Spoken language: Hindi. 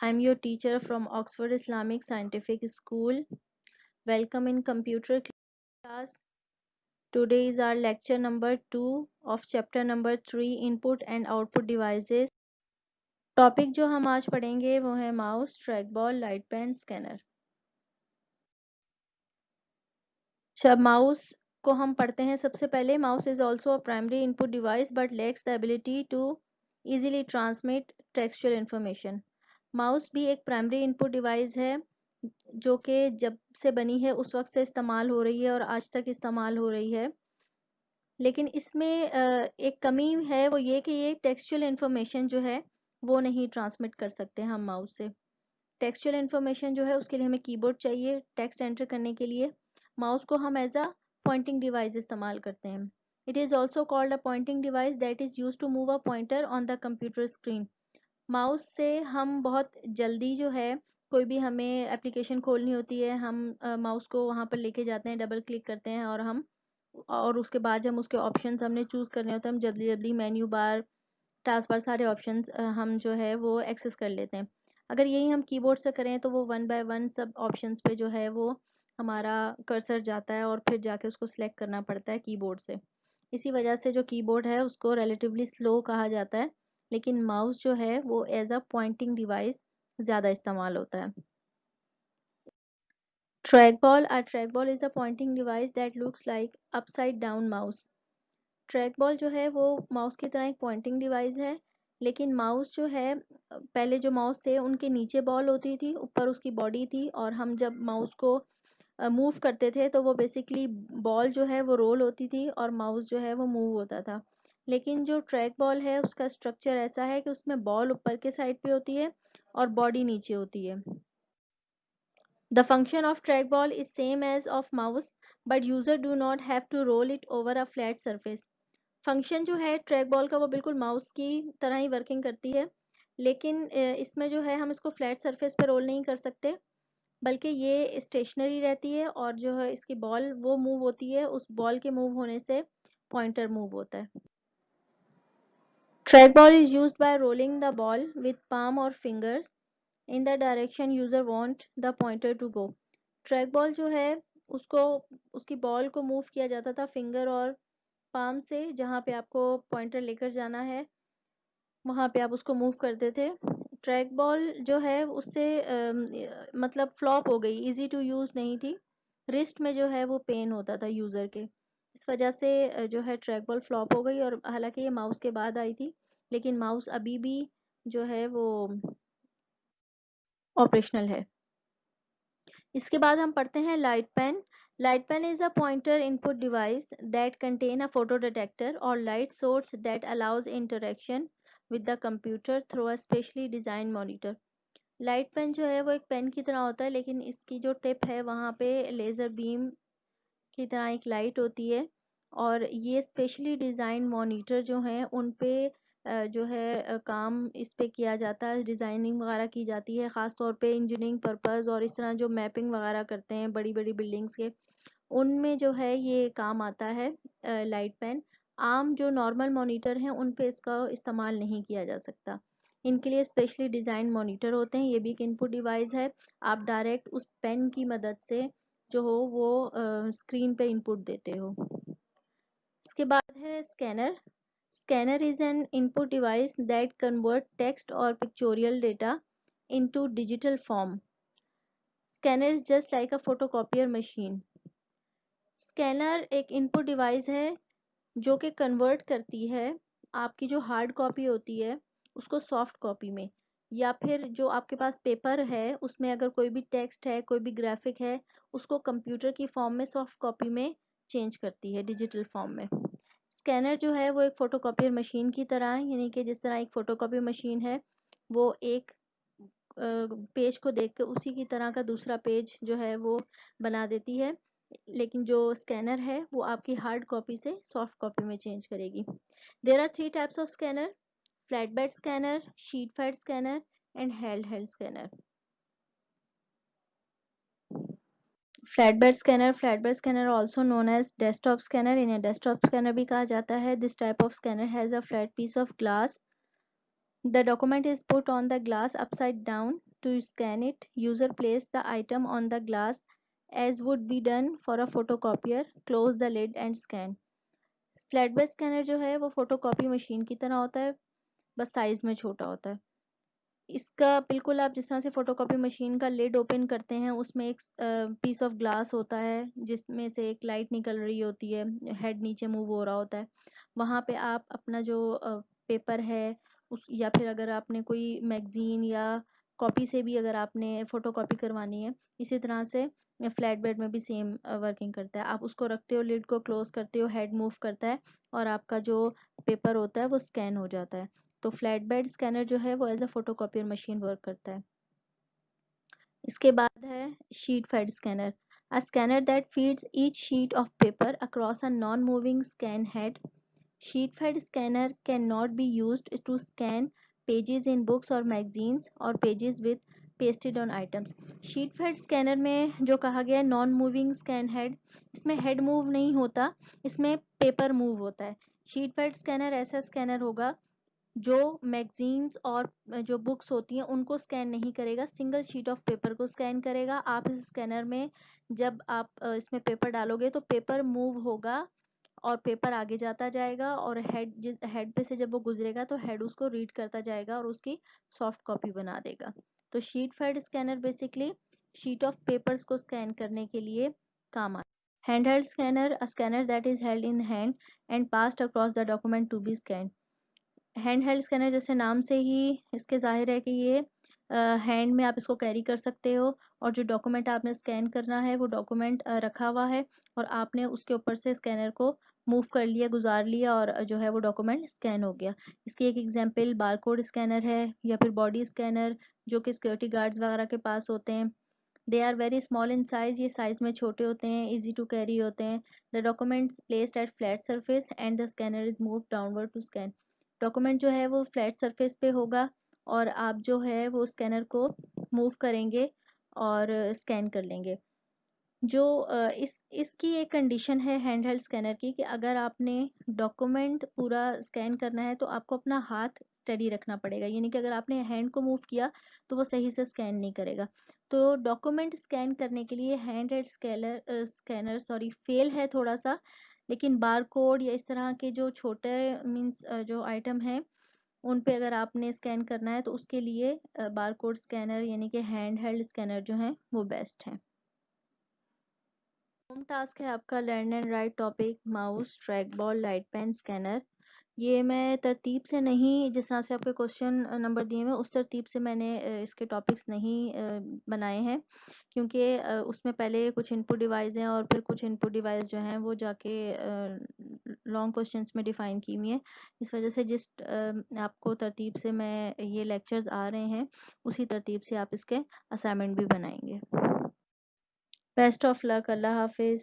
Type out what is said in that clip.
I'm your teacher from Oxford Islamic Scientific School. Welcome in computer class. Today is our lecture number 2 of chapter number 3 Input and Output Devices. Topic जो हम आज पढ़ेंगे वो है mouse, track ball, light pen, scanner. जब माउस को हम पढ़ते हैं सबसे पहले mouse is also a primary input device but lacks the ability to easily transmit textual information. Mouse भी एक प्राइमरी इनपुट डिवाइस है जो कि जब से बनी है उस वक्त से इस्तेमाल हो रही है और आज तक इस्तेमाल हो रही है, लेकिन इसमें एक कमी है, वो ये कि ये टेक्सचुअल इंफॉर्मेशन जो है वो नहीं ट्रांसमिट कर सकते हम माउस से। टेक्सचुअल इंफॉर्मेशन जो है उसके लिए हमें कीबोर्ड चाहिए टेक्स्ट एंटर करने के लिए। माउस को हम एज अ पॉइंटिंग डिवाइस इस्तेमाल करते हैं। It is also called a pointing device that is use to move a pointer on the computer screen. Mouse से हम बहुत जल्दी जो है कोई भी हमें एप्लीकेशन खोलनी होती है, हम माउस को वहाँ पर लेके जाते हैं, डबल क्लिक करते हैं और उसके बाद जब हम उसके ऑप्शंस हमने चूज़ करने होते हैं, हम जल्दी जल्दी मेन्यू बार, टास्क बार, सारे ऑप्शंस हम जो है वो एक्सेस कर लेते हैं। अगर यही हम कीबोर्ड से करें तो वो वन बाय वन सब ऑप्शंस पे जो है वो हमारा कर्सर जाता है और फिर जाके उसको सिलेक्ट करना पड़ता है कीबोर्ड से। इसी वजह से जो कीबोर्ड है उसको रिलेटिवली स्लो कहा जाता है, लेकिन माउस जो है वो एज अ पॉइंटिंग डिवाइस ज़्यादा इस्तेमाल होता है। Trackball, a trackball is a pointing device that looks like upside down mouse। Track ball जो है वो माउस की तरह एक पॉइंटिंग डिवाइस है, लेकिन माउस जो है पहले जो माउस थे उनके नीचे बॉल होती थी, ऊपर उसकी बॉडी थी, और हम जब माउस को मूव करते थे तो वो बेसिकली बॉल जो है वो रोल होती थी और माउस जो है वो मूव होता था। लेकिन जो ट्रैक बॉल है उसका स्ट्रक्चर ऐसा है कि उसमें बॉल ऊपर के साइड पे होती है और बॉडी नीचे होती है। The function of trackball is same as of mouse, but user do not have to roll it over a flat surface। Function जो है ट्रैक बॉल का वो बिल्कुल माउस की तरह ही वर्किंग करती है, लेकिन इसमें जो है हम इसको फ्लैट सरफेस पे रोल नहीं कर सकते, बल्कि ये स्टेशनरी रहती है और जो है इसकी बॉल वो मूव होती है, उस बॉल के मूव होने से पॉइंटर मूव होता है। Track ball is used by rolling the ball with palm और fingers in the direction user want the pointer to go. Track ball जो है उसको उसकी बॉल को मूव किया जाता था फिंगर और पाम से, जहाँ पे आपको पॉइंटर लेकर जाना है वहाँ पे आप उसको मूव करते थे। ट्रैक बॉल जो है उससे मतलब फ्लॉप हो गई, इजी टू यूज़ नहीं थी, रिस्ट में जो है वो पेन होता था यूज़र के, इस वजह से जो है ट्रैक बॉल फ्लॉप हो गई। और हालांकि ये माउस के बाद आई थी, लेकिन माउस अभी भी जो है वो ऑपरेशनल है। इसके बाद हम पढ़ते हैं light pen. Light pen is a pointer input device that contain a photo detector और light source that allows interaction with the computer through a specially designed monitor। Light pen जो है वो एक पेन की तरह होता है, लेकिन इसकी जो टिप है वहाँ पे लेज़र बीम की तरह एक लाइट होती है, और ये स्पेशली डिज़ाइन मॉनिटर जो हैं उन पे जो है काम इस पे किया जाता है, डिज़ाइनिंग वगैरह की जाती है, ख़ास तौर पे इंजीनियरिंग पर्पस और इस तरह जो मैपिंग वगैरह करते हैं बड़ी बड़ी बिल्डिंग्स के, उनमें जो है ये काम आता है लाइट पेन। आम जो नॉर्मल मॉनिटर हैं उन पे इसका इस्तेमाल नहीं किया जा सकता, इनके लिए स्पेशली डिज़ाइन मॉनिटर होते हैं। ये भी एक इनपुट डिवाइस है, आप डायरेक्ट उस पेन की मदद से जो हो वो स्क्रीन पे इनपुट देते हो। इसके बाद है scanner. Scanner is an input device that convert text और pictorial data into digital form. Scanner is just like a photocopier machine. Scanner एक इनपुट डिवाइस है जो कि कन्वर्ट करती है आपकी जो हार्ड कॉपी होती है उसको सॉफ्ट कॉपी में, या फिर जो आपके पास पेपर है उसमें अगर कोई भी टेक्स्ट है, कोई भी ग्राफिक है, उसको कंप्यूटर की फॉर्म में सॉफ्ट कॉपी में चेंज करती है, डिजिटल फॉर्म में। स्कैनर जो है वो एक फोटोकॉपियर मशीन की तरह है, यानी कि जिस तरह एक फोटोकॉपी मशीन है वो एक पेज को देख के उसी की तरह का दूसरा पेज जो है वो बना देती है, लेकिन जो स्कैनर है वो आपकी हार्ड कॉपी से सॉफ्ट कॉपी में चेंज करेगी। There are 3 types of scanner: flatbed scanner, sheet fed scanner and held scanner. Flatbed scanner also known as desktop scanner, इन्हें डेस्कटॉप स्कैनर भी कहा जाता है। This type of scanner has a flat piece of glass. The document is put on the glass upside down To scan it, user place the item on the glass as would be done for a photocopier, close the lid and scan. Flat bed scanner जो है वो फोटोकॉपी मशीन की तरह होता है, बस साइज में छोटा होता है। इसका बिल्कुल आप जिस तरह से फोटोकॉपी मशीन का लिड ओपन करते हैं, उसमें एक पीस ऑफ ग्लास होता है जिसमें से एक लाइट निकल रही होती है, हेड नीचे मूव हो रहा होता है। वहाँ पे आप अपना जो पेपर है उस, या फिर अगर आपने कोई मैगजीन या कॉपी से भी अगर आपने फोटोकॉपी करवानी है, इसी तरह से फ्लैट बेड में भी सेम वर्किंग करता है। आप उसको रखते हो, लिड को क्लोज करते हो, हेड मूव करता है और आपका जो पेपर होता है वो स्कैन हो जाता है। तो फ्लैट बेड स्कैनर जो है वो as a photocopier machine work करता है। इसके बाद है sheet fed scanner, a scanner that feeds each sheet of paper across a non moving scan head. Sheet fed scanner can not be used to scan pages in books और मैगजीन्स और pages with pasted on items. Sheet fed scanner में जो कहा गया है नॉन मूविंग स्कैन हेड, इसमें हेड मूव नहीं होता, इसमें पेपर मूव होता है। शीट फेड स्कैनर ऐसा स्कैनर होगा जो मैगजीन्स और जो बुक्स होती हैं उनको स्कैन नहीं करेगा, सिंगल शीट ऑफ पेपर को स्कैन करेगा। आप इस स्कैनर में जब आप इसमें पेपर डालोगे तो पेपर मूव होगा और पेपर आगे जाता जाएगा और हेड, जिस हेड पे से जब वो गुजरेगा तो हेड उसको रीड करता जाएगा और उसकी सॉफ्ट कॉपी बना देगा। तो sheet fed scanner basically sheet of papers को स्कैन करने के लिए काम आता है। Hand held scanner, a scanner that is held in hand and passed across the document to be scan. Hand held scanner जैसे नाम से ही इसके जाहिर है कि ये हैंड में आप इसको कैरी कर सकते हो और जो डॉक्यूमेंट आपने स्कैन करना है वो डॉक्यूमेंट रखा हुआ है और आपने उसके ऊपर से स्कैनर को मूव कर लिया, गुजार लिया और जो है वो डॉक्यूमेंट स्कैन हो गया। इसकी एक एग्जांपल बारकोड स्कैनर है या फिर बॉडी स्कैनर जो कि सिक्योरिटी गार्ड्स वगैरह के पास होते हैं। They are very small in size, ये साइज में छोटे होते हैं, इजी टू कैरी होते हैं। The documents placed at flat surface and the scanner is move downward to scan. Document जो है वो फ्लैट सरफेस पे होगा और आप जो है वो स्कैनर को मूव करेंगे और स्कैन कर लेंगे। जो इसकी एक कंडीशन है हैंड हेल्ड स्कैनर की कि अगर आपने डॉक्यूमेंट पूरा स्कैन करना है तो आपको अपना हाथ स्टेडी रखना पड़ेगा, यानी कि अगर आपने हैंड को मूव किया तो वो सही से स्कैन नहीं करेगा। तो डॉक्यूमेंट स्कैन करने के लिए hand held scanner sorry fail है थोड़ा सा, लेकिन बार कोड या इस तरह के जो छोटे मीन्स जो आइटम हैं उन पे अगर आपने स्कैन करना है तो उसके लिए बार कोड स्कैनर यानी कि हैंड हेल्ड स्कैनर जो है वो बेस्ट है। होम टास्क है आपका learn and write topic, mouse, track ball, light pen, scanner. ये मैं तरतीब से नहीं, जिस तरह से आपके क्वेश्चन नंबर दिए हुए उस तरतीब से मैंने इसके टॉपिक्स नहीं बनाए हैं, क्योंकि उसमें पहले कुछ इनपुट डिवाइस हैं और फिर कुछ इनपुट डिवाइस जो हैं वो जाके लॉन्ग क्वेश्चंस में डिफाइन की हुई हैं। इस वजह से जिस आपको तरतीब से मैं ये लेक्चर्स आ रहे हैं उसी तरतीब से आप इसके असाइनमेंट भी बनाएंगे। बेस्ट ऑफ लक, अल्लाह हाफिज़।